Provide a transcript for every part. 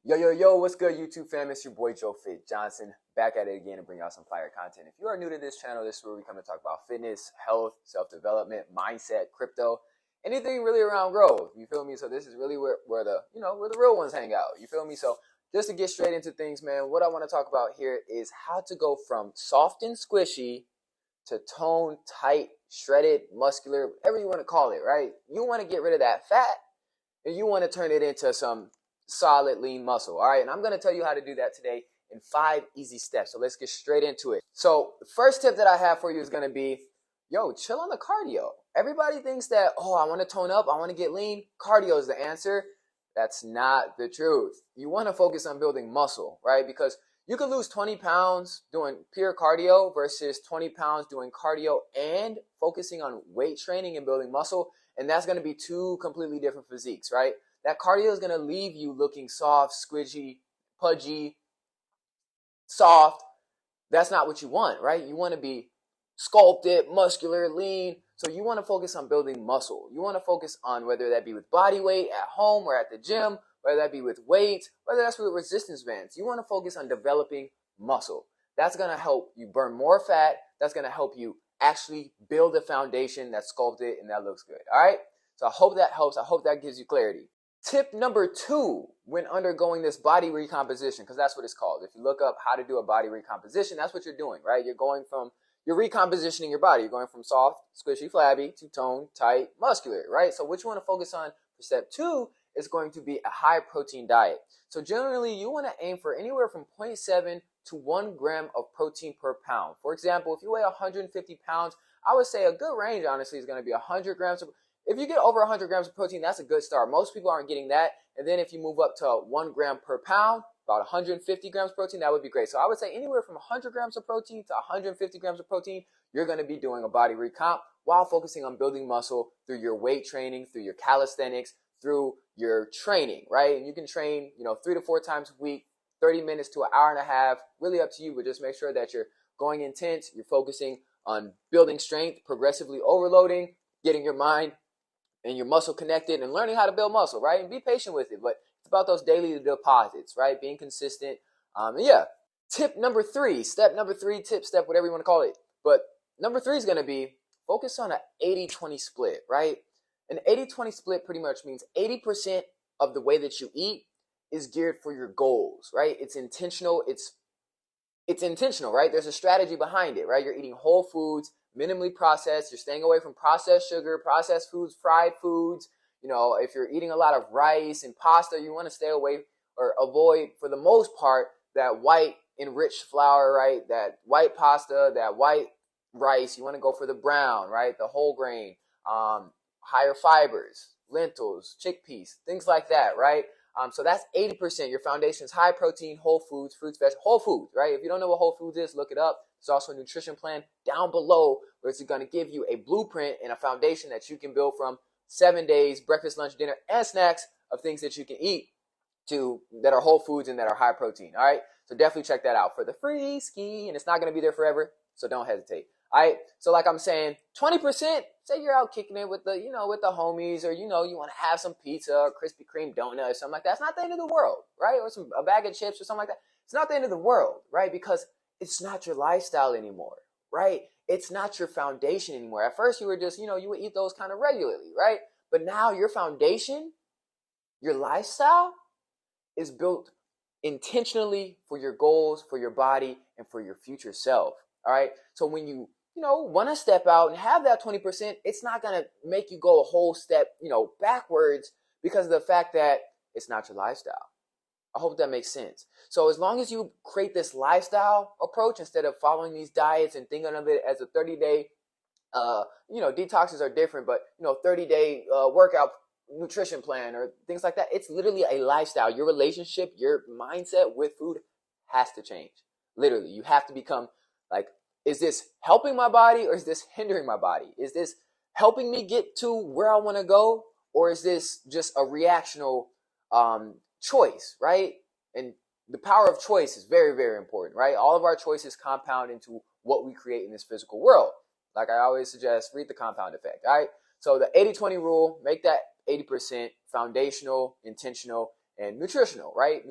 Yo, what's good, YouTube fam? It's your boy Joe Fit Johnson, back at it again to bring out some fire content. If you are new to this channel, this is where we come to talk about fitness, health, self-development, mindset, crypto, anything really around growth. You feel me? So this is really where the real ones hang out. You feel me? So just to get straight into things, man, what I want to talk about here is how to go from soft and squishy to toned, tight, shredded, muscular, whatever you want to call it, right? You want to get rid of that fat and you want to turn it into some solid, lean muscle. All right, and I'm going to tell you how to do that today in 5 easy steps. So let's get straight into it. So the first tip that I have for you is going to be, chill on the cardio. Everybody thinks that, I want to tone up, I want to get lean. Cardio is the answer. That's not the truth. You want to focus on building muscle, right? Because you could lose 20 pounds doing pure cardio versus 20 pounds doing cardio and focusing on weight training and building muscle. And that's going to be 2 completely different physiques, right? That cardio is going to leave you looking soft, squidgy, pudgy, soft. That's not what you want, right? You want to be sculpted, muscular, lean. So you want to focus on building muscle. You want to focus on whether that be with body weight at home or at the gym, whether that be with weights, whether that's with resistance bands. You want to focus on developing muscle. That's going to help you burn more fat. That's going to help you actually build a foundation that's sculpted and that looks good. All right? So I hope that helps. I hope that gives you clarity. Tip number 2 when undergoing this body recomposition, because that's what it's called. If you look up how to do a body recomposition, that's what you're doing, right? You're recompositioning your body. You're going from soft, squishy, flabby to toned, tight, muscular, right? So what you want to focus on for step 2 is going to be a high protein diet. So generally, you want to aim for anywhere from 0.7 to 1 gram of protein per pound. For example, if you weigh 150 pounds, I would say a good range, honestly, is going to be 100 grams of. If you get over 100 grams of protein, that's a good start. Most people aren't getting that. And then if you move up to 1 gram per pound, about 150 grams of protein, that would be great. So I would say anywhere from 100 grams of protein to 150 grams of protein, you're going to be doing a body recomp while focusing on building muscle through your weight training, through your calisthenics, through your training, right? And you can train, 3 to 4 times a week, 30 minutes to an hour and a half, really up to you, but just make sure that you're going intense, you're focusing on building strength, progressively overloading, getting your mind and your muscle connected and learning how to build muscle, right? And be patient with it, but it's about those daily deposits, right? Being consistent. Step number 3, step, whatever you want to call it. But number 3 is going to be focus on an 80-20 split, right? An 80-20 split pretty much means 80% of the way that you eat is geared for your goals, right? It's intentional. It's intentional, right? There's a strategy behind it, right? You're eating whole foods, minimally processed. You're staying away from processed sugar, processed foods, fried foods. If you're eating a lot of rice and pasta, you want to stay away or avoid, for the most part, that white enriched flour, right? That white pasta, that white rice. You want to go for the brown, right? The whole grain, higher fibers, lentils, chickpeas, things like that, right? So that's 80%. Your foundation is high protein, whole foods, fruits, vegetables, whole foods, right? If you don't know what whole foods is, look it up. There's also a nutrition plan down below where it's going to give you a blueprint and a foundation that you can build from 7 days, breakfast, lunch, dinner, and snacks of things that you can eat that are whole foods and that are high protein, all right? So definitely check that out for the free ski, and it's not going to be there forever, so don't hesitate. All right, so like I'm saying, 20%, say you're out kicking it with the, with the homies, or, you want to have some pizza or Krispy Kreme donut or something like that. It's not the end of the world, right? Or a bag of chips or something like that. It's not the end of the world, right? Because it's not your lifestyle anymore, right? It's not your foundation anymore. At first you were just, you would eat those kind of regularly, right? But now your foundation, your lifestyle is built intentionally for your goals, for your body, and for your future self, all right? So when you want to step out and have that 20%, it's not going to make you go a whole step, backwards because of the fact that it's not your lifestyle. I hope that makes sense. So as long as you create this lifestyle approach instead of following these diets and thinking of it as a 30-day, detoxes are different, but, 30-day workout nutrition plan or things like that, it's literally a lifestyle. Your relationship, your mindset with food has to change. Literally, you have to become like, is this helping my body or is this hindering my body? Is this helping me get to where I want to go, or is this just a reactional choice, right? And the power of choice is very, very important, right? All of our choices compound into what we create in this physical world. Like I always suggest, read the compound effect, all right? So the 80-20 rule, make that 80% foundational, intentional, and nutritional, right?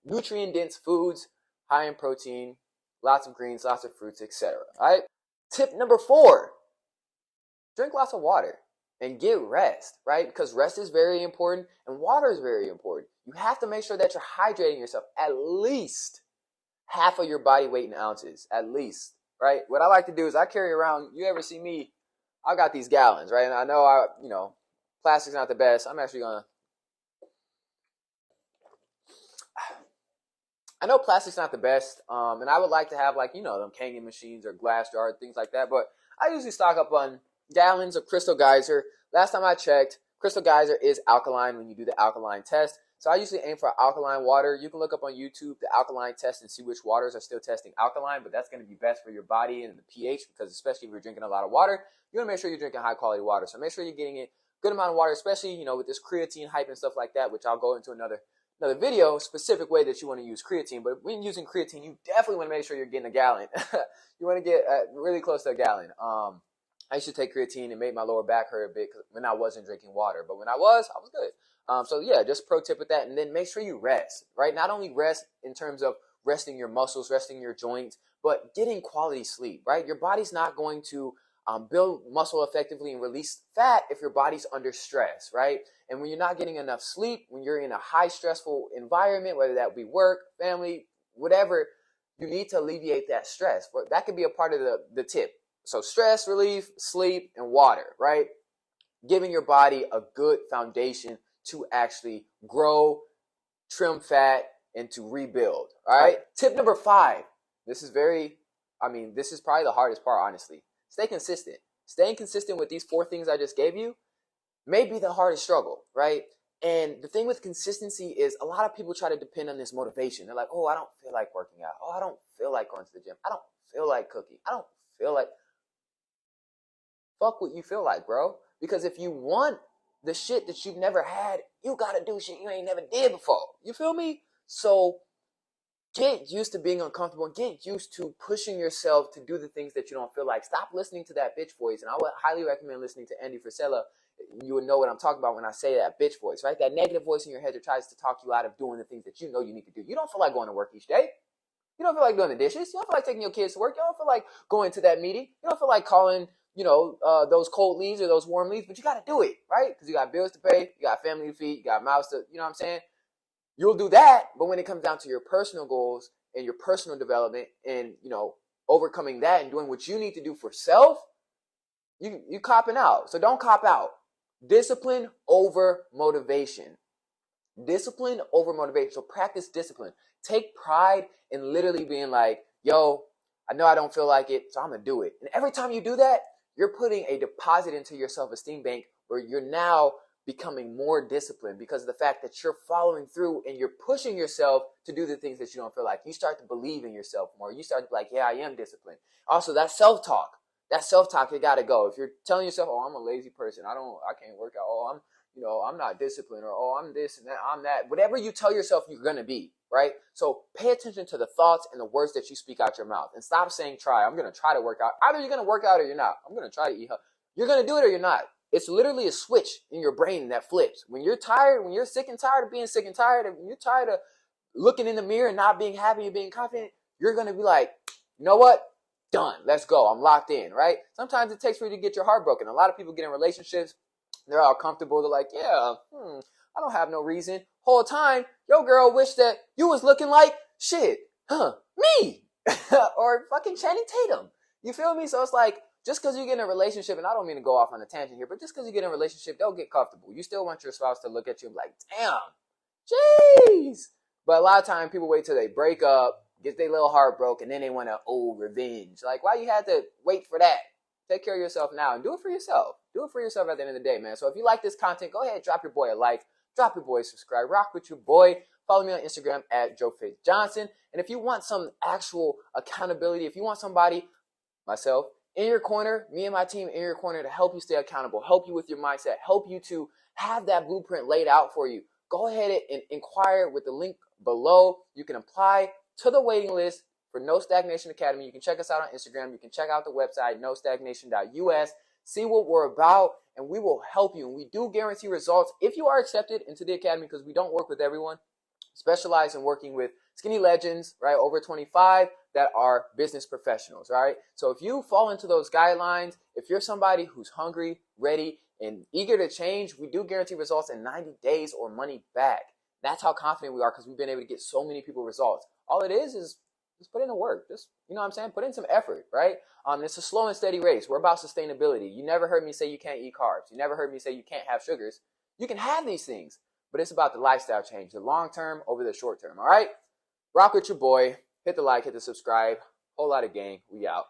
Nutrient-dense foods, high in protein, lots of greens, lots of fruits, etc. All right. Tip number 4, drink lots of water and get rest, right? Because rest is very important and water is very important. You have to make sure that you're hydrating yourself at least half of your body weight in ounces, at least, right? What I like to do is I carry around, you ever see me, I got these gallons, right? And I know plastic's not the best. I know plastic's not the best, and I would like to have them Kangen machines or glass jars, things like that, but I usually stock up on gallons of Crystal Geyser. Last time I checked, Crystal Geyser is alkaline when you do the alkaline test, so I usually aim for alkaline water. You can look up on YouTube the alkaline test and see which waters are still testing alkaline, but that's going to be best for your body and the pH, because especially if you're drinking a lot of water, you want to make sure you're drinking high quality water, so make sure you're getting a good amount of water, especially with this creatine hype and stuff like that, which I'll go into another video, specific way that you want to use creatine. But when using creatine, you definitely want to make sure you're getting a gallon. You want to get really close to a gallon. I used to take creatine and made my lower back hurt a bit when I wasn't drinking water. But when I was good. So yeah, just pro tip with that. And then make sure you rest, right? Not only rest in terms of resting your muscles, resting your joints, but getting quality sleep, right? Your body's not going to build muscle effectively and release fat if your body's under stress, right? And when you're not getting enough sleep, when you're in a high stressful environment, whether that be work, family, whatever, you need to alleviate that stress. But that could be a part of the tip. So stress relief, sleep, and water, right? Giving your body a good foundation to actually grow, trim fat, and to rebuild, all right? Tip number 5. This is probably the hardest part, honestly. Stay consistent. Staying consistent with these 4 things I just gave you may be the hardest struggle, right? And the thing with consistency is a lot of people try to depend on this motivation. They're like, oh, I don't feel like working out. Oh, I don't feel like going to the gym. I don't feel like cooking. I don't feel like... Fuck what you feel like, bro. Because if you want the shit that you've never had, you gotta do shit you ain't never did before. You feel me? So get used to being uncomfortable and get used to pushing yourself to do the things that you don't feel like. Stop listening to that bitch voice. And I would highly recommend listening to Andy Frisella. You would know what I'm talking about when I say that bitch voice, right? That negative voice in your head that tries to talk you out of doing the things that you know you need to do. You don't feel like going to work each day. You don't feel like doing the dishes. You don't feel like taking your kids to work. You don't feel like going to that meeting. You don't feel like calling, those cold leads or those warm leads, but you got to do it, right? Because you got bills to pay, you got family to feed, you got mouths to, you know what I'm saying? You'll do that, but when it comes down to your personal goals and your personal development and, overcoming that and doing what you need to do for self, you copping out. So don't cop out. Discipline over motivation. Discipline over motivation. So practice discipline. Take pride in literally being like, yo, I know I don't feel like it, so I'm going to do it. And every time you do that, you're putting a deposit into your self-esteem bank where you're now becoming more disciplined because of the fact that you're following through and you're pushing yourself to do the things that you don't feel like. You start to believe in yourself more. You start to be like, yeah, I am disciplined. Also, that self-talk, it got to go. If you're telling yourself, oh, I'm a lazy person, I can't work out, oh, I'm not disciplined, or oh, I'm this and that, I'm that. Whatever you tell yourself you're going to be, right? So pay attention to the thoughts and the words that you speak out your mouth and stop saying try. I'm going to try to work out. Either you're going to work out or you're not. I'm going to try to eat healthy. You're going to do it or you're not. It's literally a switch in your brain that flips. When you're tired, when you're sick and tired of being sick and tired, when you're tired of looking in the mirror and not being happy and being confident, you're going to be like, you know what? Done. Let's go. I'm locked in, right? Sometimes it takes for you to get your heart broken. A lot of people get in relationships. They're all comfortable. They're like, yeah, I don't have no reason. Whole time, your girl wished that you was looking like shit. Me. Or fucking Channing Tatum. You feel me? So it's like, just because you get in a relationship, and I don't mean to go off on a tangent here, but just because you get in a relationship, don't get comfortable. You still want your spouse to look at you and be like, damn, jeez. But a lot of times people wait till they break up, get their little heart broke, and then they want to, revenge. Like, why you had to wait for that? Take care of yourself now and do it for yourself. Do it for yourself at the end of the day, man. So if you like this content, go ahead, drop your boy a like, drop your boy a subscribe, rock with your boy. Follow me on Instagram at JoeFaithJohnson. And if you want some actual accountability, if you want somebody, myself, in your corner, me and my team in your corner to help you stay accountable, help you with your mindset, help you to have that blueprint laid out for you, go ahead and inquire with the link below. You can apply to the waiting list for No Stagnation Academy. You can check us out on Instagram. You can check out the website, nostagnation.us. see what we're about, and we will help you. And we do guarantee results if you are accepted into the academy, because we don't work with everyone. Specialize in working with skinny legends, right, over 25 that are business professionals, right? So if you fall into those guidelines, if you're somebody who's hungry, ready, and eager to change, we do guarantee results in 90 days or money back. That's how confident we are, because we've been able to get so many people results. All it is just put in the work. Just, you know what I'm saying? Put in some effort, right? It's a slow and steady race. We're about sustainability. You never heard me say you can't eat carbs. You never heard me say you can't have sugars. You can have these things, but it's about the lifestyle change, the long term over the short term, all right? Rock with your boy. Hit the like, hit the subscribe. Whole lot of gang. We out.